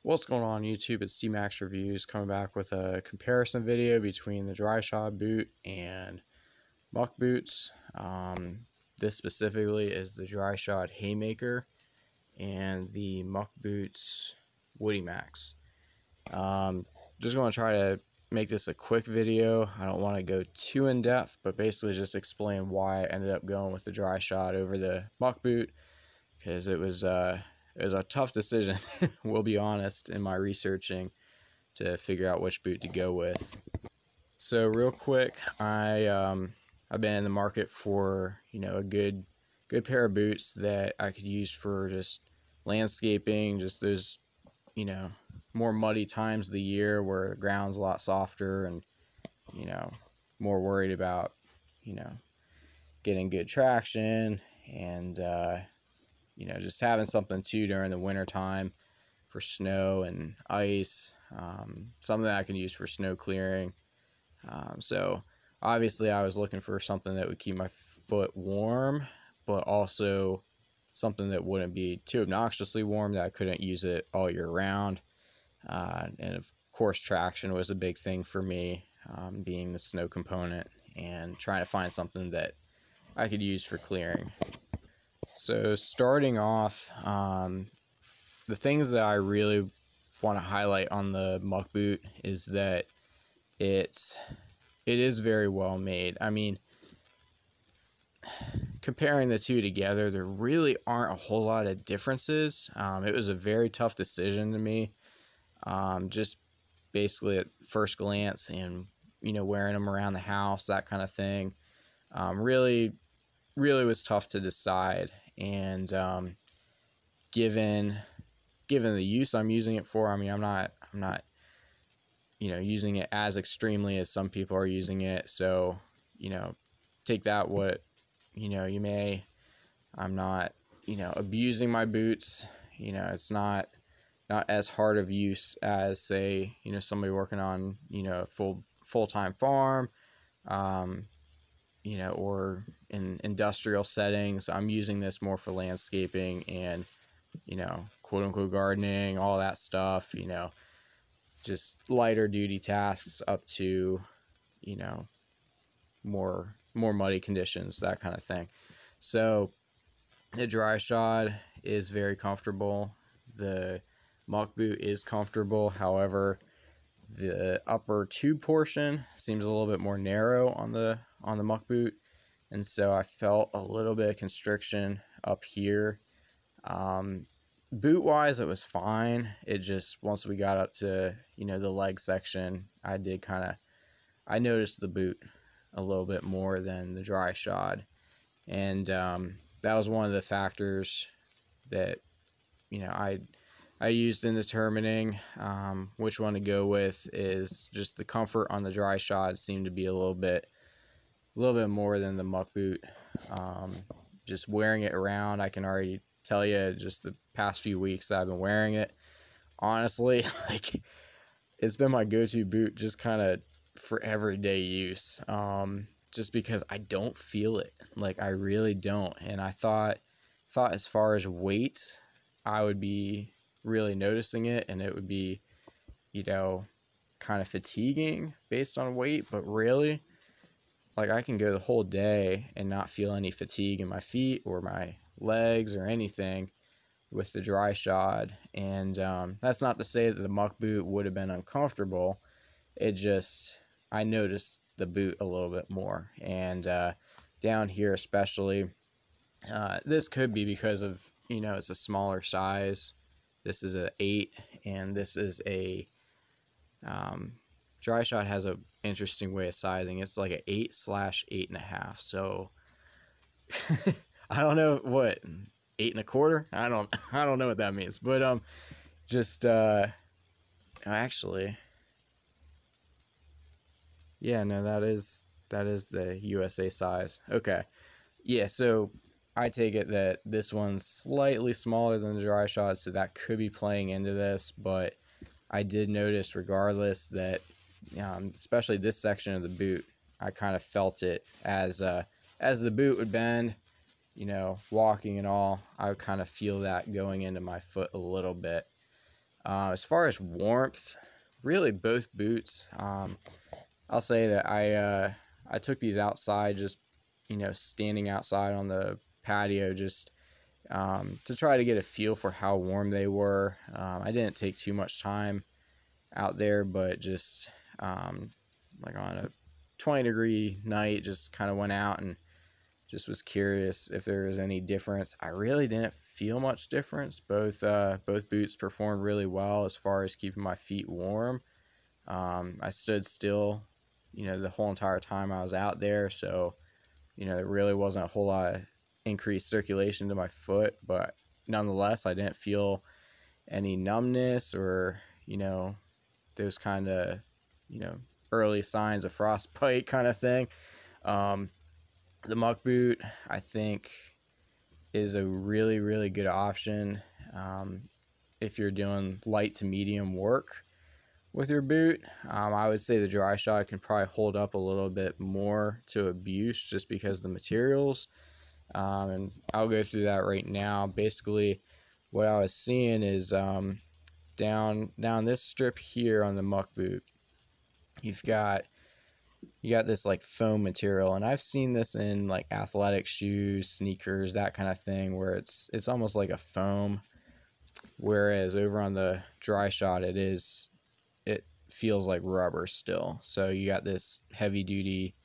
What's going on YouTube? It's T-Max Reviews coming back with a comparison video between the Dryshod boot and Muck boots. This specifically is the Dryshod Haymaker and the Muck boots Woody Max. Just going to try to make this a quick video. I don't want to go too in depth, but basically just explain why I ended up going with the Dryshod over the Muck boot, because it was a tough decision, we'll be honest, in my researching to figure out which boot to go with. So real quick, I've been in the market for, a good pair of boots that I could use for just landscaping, just those, more muddy times of the year where the ground's a lot softer and, more worried about, getting good traction and, just having something too during the winter time for snow and ice, something that I can use for snow clearing. So obviously I was looking for something that would keep my foot warm, but also something that wouldn't be too obnoxiously warm that I couldn't use it all year round. And of course traction was a big thing for me, being the snow component and trying to find something that I could use for clearing. So starting off, the things that I really want to highlight on the Muck boot is that it is very well made. I mean, comparing the two together, there really aren't a whole lot of differences. It was a very tough decision to me, just basically at first glance and, wearing them around the house, that kind of thing. Really was tough to decide, and given the use I'm using it for, I mean, I'm not using it as extremely as some people are using it, so take that what you may. I'm not abusing my boots. It's not as hard of use as, say, somebody working on a full-time farm, or in industrial settings. I'm using this more for landscaping and, quote-unquote gardening, all that stuff, just lighter duty tasks up to, more muddy conditions, that kind of thing. So the Dryshod is very comfortable. The Muck boot is comfortable. However, the upper tube portion seems a little bit more narrow on the Muck boot, and so I felt a little bit of constriction up here. Boot wise, it was fine. It just, once we got up to the leg section, I noticed the boot a little bit more than the Dryshod, and that was one of the factors that I used in determining which one to go with. Is just the comfort on the Dryshod seemed to be a little bit more than the Muck boot. Just wearing it around, I can already tell you, just the past few weeks that I've been wearing it, honestly, it's been my go-to boot, just kind of for everyday use. Just because I don't feel it, I really don't. And I thought as far as weight, I would be really noticing it, and it would be, kind of fatiguing based on weight. But really, I can go the whole day and not feel any fatigue in my feet or my legs or anything with the Dryshod. And that's not to say that the Muck boot would have been uncomfortable. It just, I noticed the boot a little bit more. And down here especially, this could be because of, it's a smaller size. This is an 8, and this is a Dryshod has a interesting way of sizing. It's like an 8/8.5. So I don't know what 8 1/4. I don't know what that means. But just actually, yeah, no, that is the USA size. Okay, yeah. So I take it that this one's slightly smaller than the Dryshod, so that could be playing into this. But I did notice, regardless, that especially this section of the boot, I kind of felt it as the boot would bend, walking and all. I would kind of feel that going into my foot a little bit. As far as warmth, really both boots. I'll say that I took these outside, just standing outside on the patio, just to try to get a feel for how warm they were. I didn't take too much time out there, but just like on a 20-degree night, just kind of went out and just was curious if there was any difference. I really didn't feel much difference. Both boots performed really well as far as keeping my feet warm. I stood still, the whole entire time I was out there, so there really wasn't a whole lot of increased circulation to my foot, but nonetheless, I didn't feel any numbness or those kind of early signs of frostbite kind of thing. The Muck boot, I think, is a really, really good option if you're doing light to medium work with your boot. I would say the Dryshod can probably hold up a little bit more to abuse just because of the materials. And I'll go through that right now. Basically, what I was seeing is down this strip here on the Muck boot, you got this like foam material, and I've seen this in like athletic shoes, sneakers, that kind of thing, where it's almost like a foam, whereas over on the Dryshod it feels like rubber still. So you got this heavy duty,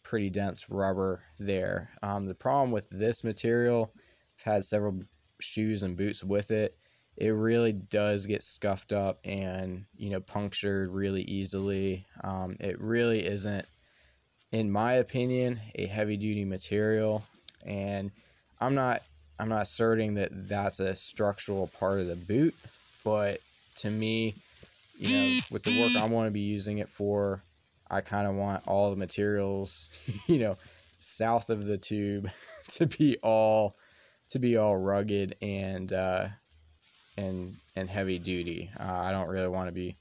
pretty dense rubber there. The problem with this material, I've had several shoes and boots with it, it really does get scuffed up and punctured really easily. It really isn't, in my opinion, a heavy duty material, and I'm not asserting that that's a structural part of the boot, but to me, with the work I want to be using it for, I kind of want all the materials, south of the tube to be all rugged and heavy duty. I don't really want to be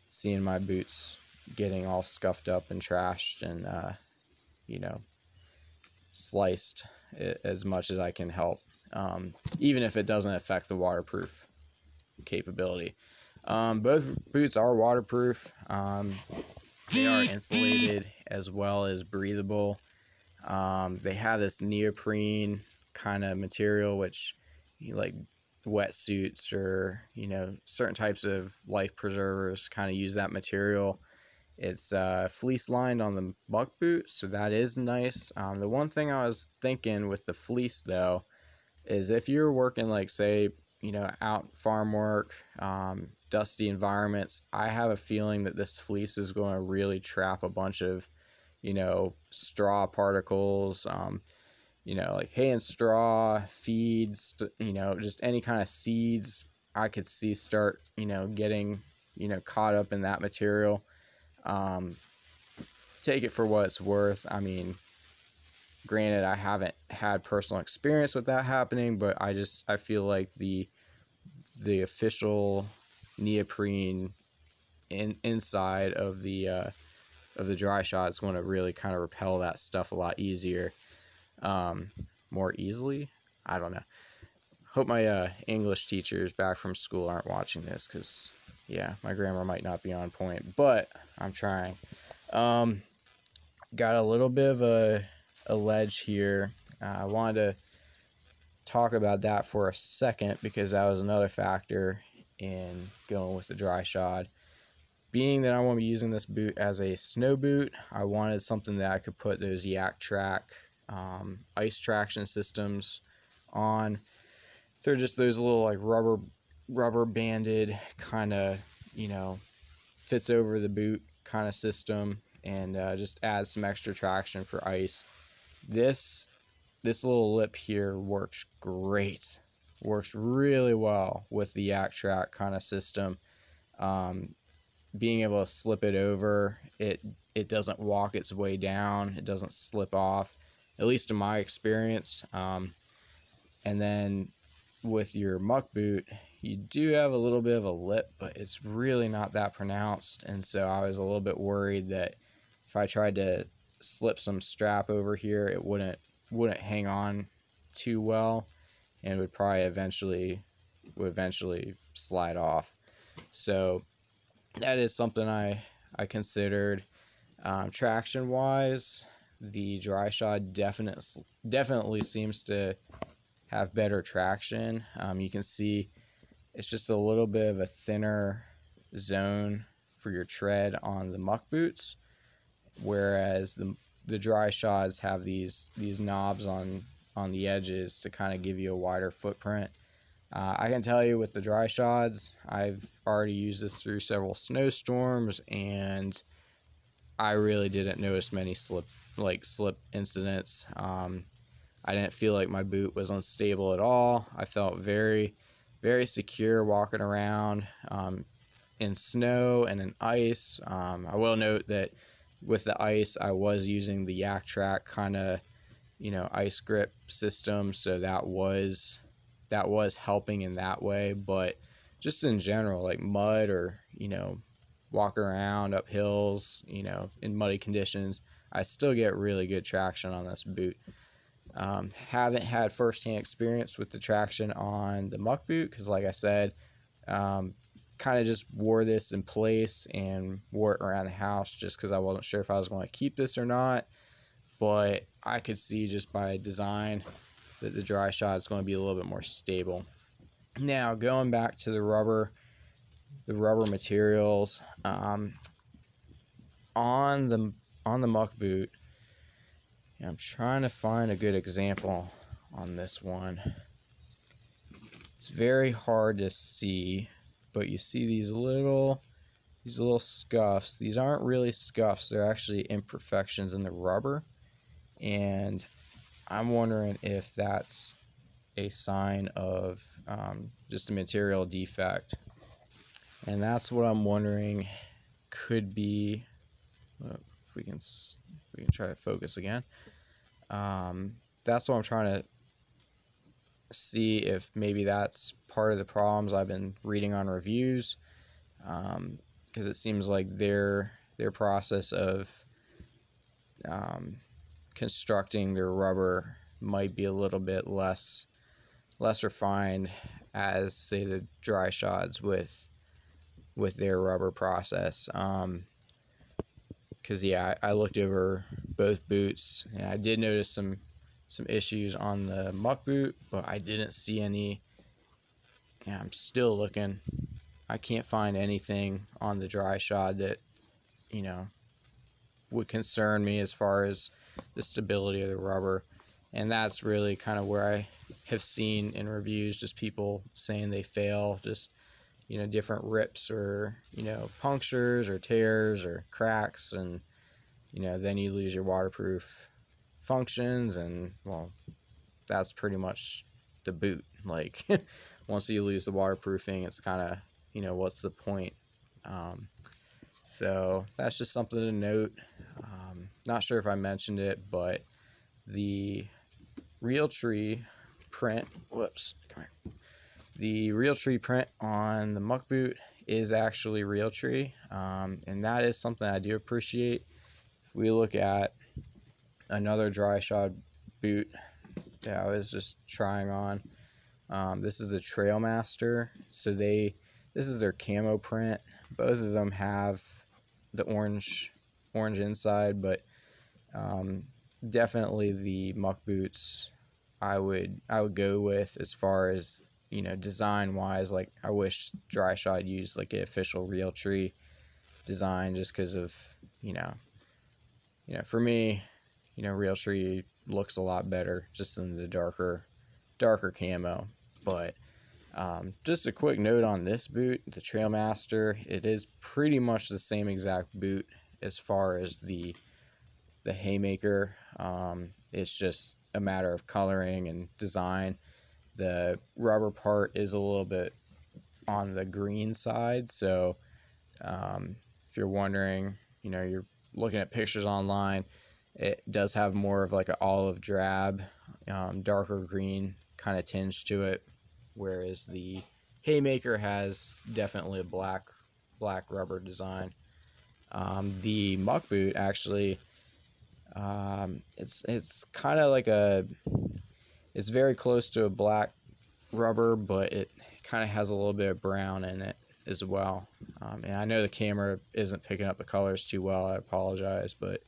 seeing my boots getting all scuffed up and trashed and sliced as much as I can help, even if it doesn't affect the waterproof capability. Both boots are waterproof. They are insulated as well as breathable. They have this neoprene kind of material, which like wetsuits or certain types of life preservers kind of use that material. It's fleece lined on the Muck boot, so that is nice. The one thing I was thinking with the fleece though is if you're working like say out farm work, dusty environments, I have a feeling that this fleece is going to really trap a bunch of straw particles, like hay and straw, feeds, just any kind of seeds I could see start, getting, caught up in that material. Take it for what it's worth. I mean, granted, I haven't had personal experience with that happening, but I feel like the official neoprene inside of the Dryshod is going to really kind of repel that stuff a lot easier. More easily. I don't know. Hope my English teachers back from school aren't watching this, because my grammar might not be on point, but I'm trying. Got a little bit of a ledge here. I wanted to talk about that for a second because that was another factor in going with the Dryshod. Being that I want to be using this boot as a snow boot, I wanted something that I could put those Yak Track ice traction systems on. They're just those little like rubber banded kind of fits over the boot kind of system, and just adds some extra traction for ice. This little lip here works great, works really well with the Yak Track kind of system. Being able to slip it over, it doesn't walk its way down, it doesn't slip off, at least in my experience. And then with your Muck boot, you do have a little bit of a lip, but it's really not that pronounced, and so I was a little bit worried that if I tried to slip some strap over here, it wouldn't hang on too well, and would probably eventually slide off. So that is something I considered. Traction wise, the Dryshod definitely seems to have better traction. You can see it's just a little bit of a thinner zone for your tread on the Muck boots, whereas the Dryshods have these knobs on the edges to kind of give you a wider footprint. I can tell you with the Dryshods, I've already used this through several snowstorms, and I really didn't notice many slip incidents. I didn't feel like my boot was unstable at all. I felt very, very secure walking around in snow and in ice. I will note that with the ice, I was using the Yak Track kind of, ice grip system, so that was helping in that way. But just in general, like mud or walking around up hills, in muddy conditions, I still get really good traction on this boot. Haven't had firsthand experience with the traction on the Muck boot because, like I said, kind of just wore this in place and wore it around the house just because I wasn't sure if I was going to keep this or not. But I could see just by design that the Dryshod is going to be a little bit more stable. Now, going back to the rubber materials, on the Muck boot, I'm trying to find a good example on this one. It's very hard to see, but you see these little scuffs. These aren't really scuffs, they're actually imperfections in the rubber, and I'm wondering if that's a sign of just a material defect. And that's what I'm wondering could be, if we can try to focus again. That's what I'm trying to see, if maybe that's part of the problems I've been reading on reviews, because it seems like their process of constructing their rubber might be a little bit less refined as, say, the Dryshods with their rubber process. Because I looked over both boots and I did notice some issues on the Muck boot, but I didn't see any. Yeah, I'm still looking. I can't find anything on the Dryshod that would concern me as far as the stability of the rubber. And that's really kind of where I have seen in reviews just people saying they fail, just different rips or punctures or tears or cracks, and then you lose your waterproof functions, and well, that's pretty much the boot. Like once you lose the waterproofing, it's kind of what's the point? So that's just something to note. Not sure if I mentioned it, but the Realtree print, the Realtree print on the Muck boot is actually Realtree, and that is something I do appreciate. If we look at another Dryshod boot that I was just trying on, this is the Trailmaster. So this is their camo print. Both of them have the orange inside, but definitely the Muck boots I would go with as far as design wise. Like, I wish Dryshod used like an official Realtree design, just because of for me, Realtree looks a lot better just than the darker camo. But just a quick note on this boot, the Trailmaster, it is pretty much the same exact boot as far as the Haymaker. It's just a matter of coloring and design. The rubber part is a little bit on the green side, so if you're wondering, you're looking at pictures online, it does have more of like an olive drab, darker green kind of tinge to it, whereas the Haymaker has definitely a black rubber design. The Muck boot actually, it's kind of like it's very close to a black rubber, but it kind of has a little bit of brown in it as well. And I know the camera isn't picking up the colors too well, I apologize, but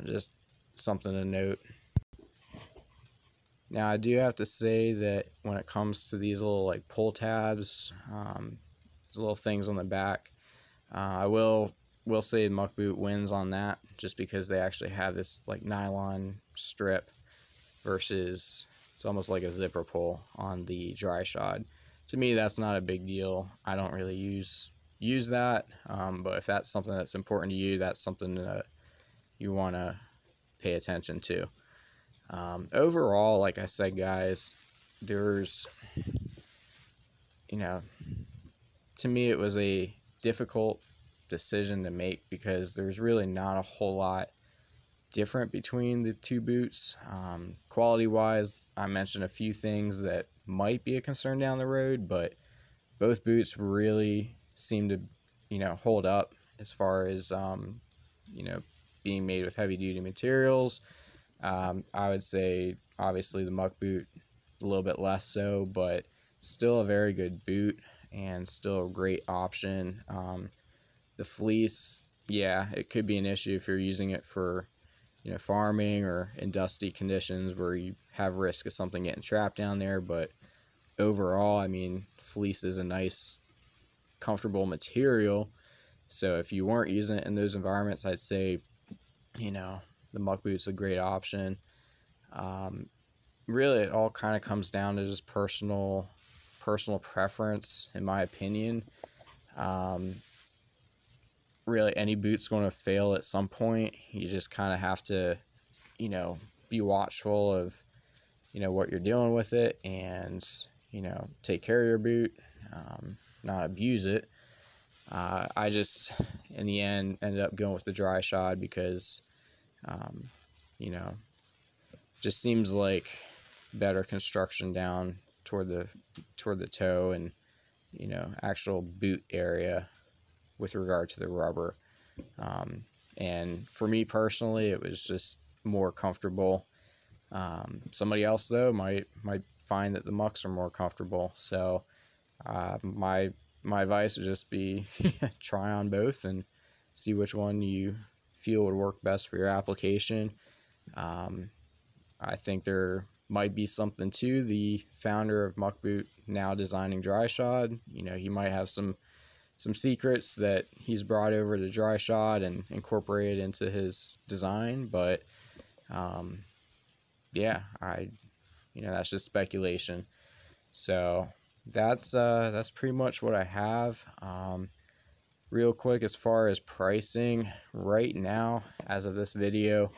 just something to note. Now I do have to say that when it comes to these little like pull tabs, these little things on the back, I will say the Muck boot wins on that, just because they actually have this like nylon strip versus it's almost like a zipper pull on the Dryshod. To me, that's not a big deal. I don't really use that, but if that's something that's important to you, that's something that you want to pay attention to. Overall, like I said, guys, there's, to me it was a difficult decision to make, because there's really not a whole lot different between the two boots. Quality wise, I mentioned a few things that might be a concern down the road, but both boots really seem to hold up as far as being made with heavy duty materials. I would say obviously the Muck boot a little bit less so, but still a very good boot and still a great option. The fleece, yeah, it could be an issue if you're using it for farming or in dusty conditions where you have risk of something getting trapped down there. But overall, I mean, fleece is a nice, comfortable material. So if you weren't using it in those environments, I'd say, the Muck boot's a great option. Really, it all kind of comes down to just personal preference, in my opinion. Really, any boot's going to fail at some point. You just kind of have to, be watchful of, what you're doing with it, and, take care of your boot, not abuse it. I just, in the end, ended up going with the Dryshod because, just seems like better construction down toward the toe and, actual boot area with regard to the rubber. And for me personally, it was just more comfortable. Somebody else though might find that the Mucks are more comfortable. So my advice would just be try on both and see which one you feel would work best for your application. I think there might be something to the founder of Muck boot now designing Dryshod. He might have some secrets that he's brought over to Dryshod and incorporated into his design, but yeah, that's just speculation. So that's pretty much what I have. Real quick, as far as pricing, right now, as of this video,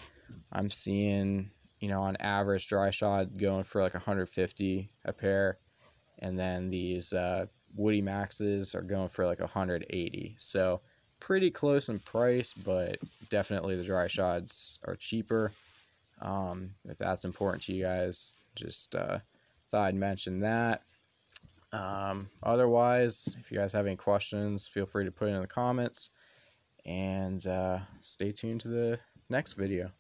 I'm seeing, on average, Dryshod going for like $150 a pair, and then these Woody Maxes are going for like $180. So pretty close in price, but definitely the Dryshods are cheaper. If that's important to you guys, just thought I'd mention that. Otherwise, if you guys have any questions, feel free to put it in the comments, and stay tuned to the next video.